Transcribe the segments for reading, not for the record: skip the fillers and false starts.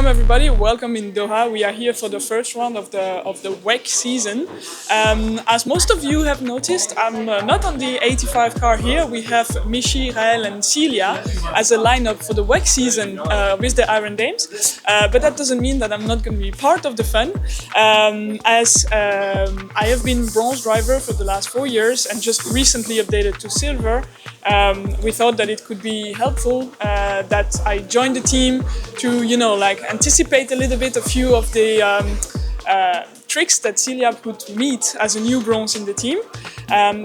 Welcome everybody, welcome in Doha. We are here for the first round of the WEC season. As most of you have noticed, I'm not on the 85 car here. We have Michi, Raël and Celia as a lineup for the WEC season with the Iron Dames. But that doesn't mean that I'm not going to be part of the fun. As I have been bronze driver for the last 4 years and just recently updated to silver, we thought that it could be helpful that I joined the team to, anticipate a little bit a few of the tricks that Celia would meet as a new bronze in the team.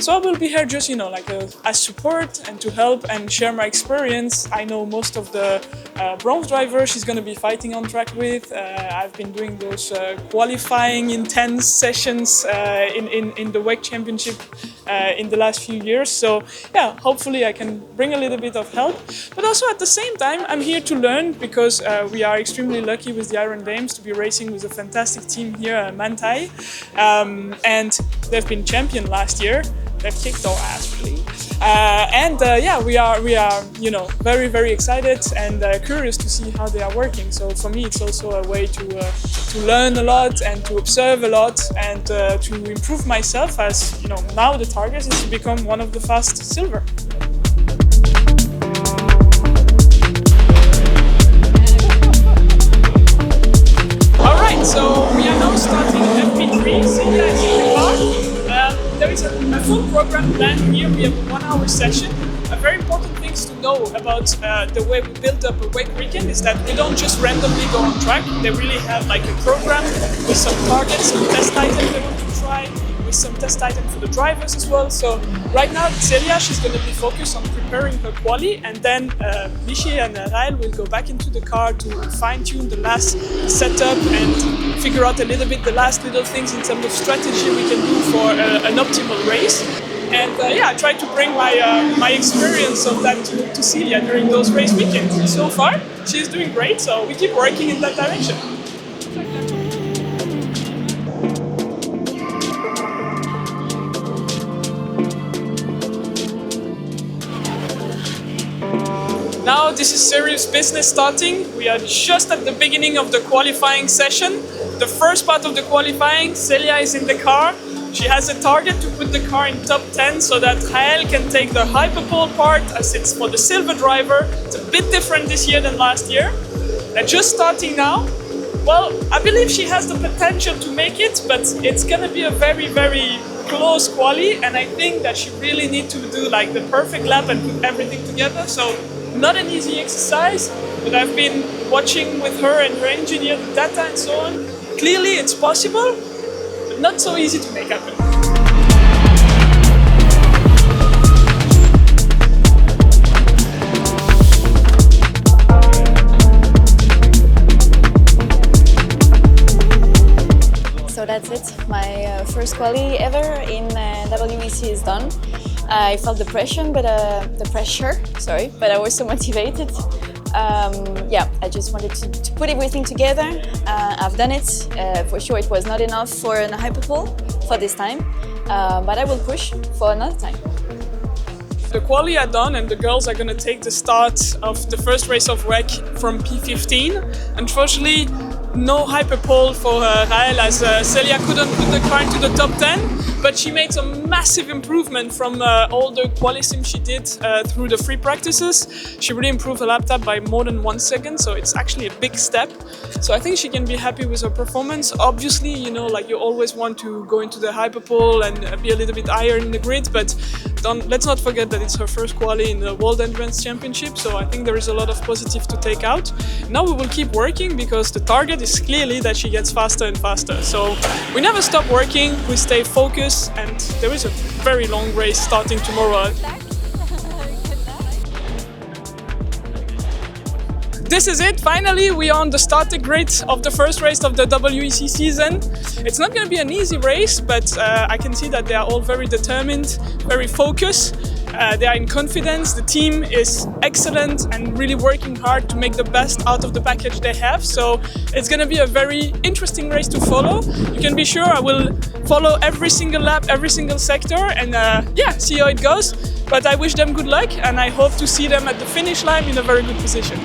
So I will be here just, as support and to help and share my experience. I know most of the bronze drivers she's going to be fighting on track with. I've been doing those qualifying intense sessions in the WEC Championship in the last few years. So yeah, hopefully I can bring a little bit of help. But also at the same time, I'm here to learn because we are extremely lucky with the Iron Dames to be racing with a fantastic team here, Mantai. And they've been champion last year. They've kicked our ass really. We are very, very excited and curious to see how they are working. So for me, it's also a way to learn a lot and to observe a lot and to improve myself. As now the target is to become one of the fast silver. All right, so we are now starting FP3. Celia is in the car. There is a full program planned here. We have a 1 hour session. A very important thing to know about the way we build up a WEC weekend is that we don't just randomly go on track. They really have like a program with some targets, some test items they want to try, with some test items for the drivers as well. So right now, Celia, she's going to be focused on preparing her quali, and then Michi and Raël will go back into the car to fine-tune the last setup and figure out a little bit the last little things in terms of strategy we can do for an optimal race. And I try to bring my experience of that to Celia during those race weekends. So far, she's doing great, so we keep working in that direction. Now this is serious business starting. We are just at the beginning of the qualifying session. The first part of the qualifying, Celia is in the car. She has a target to put the car in top 10 so that Raël can take the hyperpole part as it's for the silver driver. It's a bit different this year than last year. They're just starting now. Well, I believe she has the potential to make it, but it's going to be a very, very close quali, and I think that she really needs to do like the perfect lap and put everything together. So not an easy exercise, but I've been watching with her and her engineer the data and so on. Clearly it's possible, but not so easy to make happen. So that's it. My first quali ever in WEC is done. I felt the pressure, but I was so motivated. I just wanted to put everything together. I've done it. For sure, it was not enough for a hyperpole for this time, but I will push for another time. The quali are done and the girls are going to take the start of the first race of WEC from P15. Unfortunately, no hyperpole for Raël as Celia couldn't put the car into the top 10. But she made some massive improvement from all the quali sim she did through the free practices. She really improved her lap time by more than 1 second, so it's actually a big step. So I think she can be happy with her performance. Obviously, you always want to go into the hyperpole and be a little bit higher in the grid, but let's not forget that it's her first quali in the World Endurance Championship, so I think there is a lot of positive to take out. Now we will keep working because the target is clearly that she gets faster and faster. So we never stop working, we stay focused, and there is a very long race starting tomorrow. This is it, finally we are on the starting grid of the first race of the WEC season. It's not going to be an easy race, but I can see that they are all very determined, very focused. They are in confidence, the team is excellent and really working hard to make the best out of the package they have. So it's going to be a very interesting race to follow. You can be sure I will follow every single lap, every single sector, and see how it goes. But I wish them good luck and I hope to see them at the finish line in a very good position.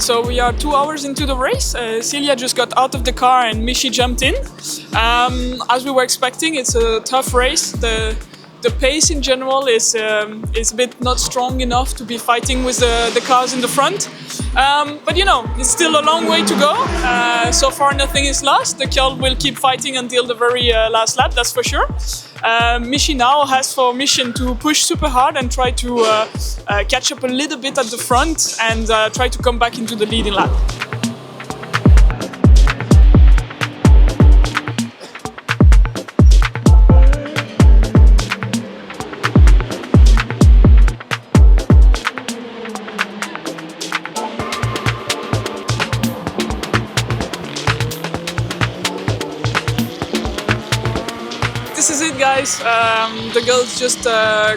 so we are 2 hours into the race. Celia just got out of the car and Michi jumped in. As we were expecting, it's a tough race. The pace in general is a bit not strong enough to be fighting with the cars in the front. But you know, it's still a long way to go. So far nothing is lost. The Kjell will keep fighting until the very last lap, that's for sure. Michi now has for mission to push super hard and try to catch up a little bit at the front and try to come back into the leading lap. This is it, guys. The girls just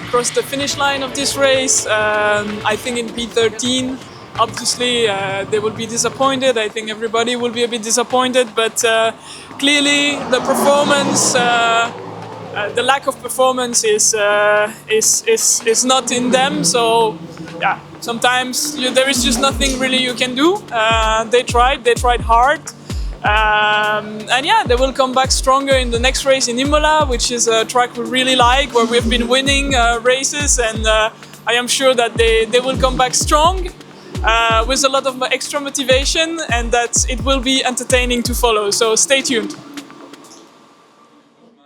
crossed the finish line of this race. I think in P13, obviously they will be disappointed. I think everybody will be a bit disappointed, but clearly the performance, the lack of performance is not in them. So yeah, sometimes there is just nothing really you can do. They tried hard. And yeah, they will come back stronger in the next race in Imola, which is a track we really like, where we've been winning races, and I am sure that they will come back strong with a lot of extra motivation, and that it will be entertaining to follow. So stay tuned.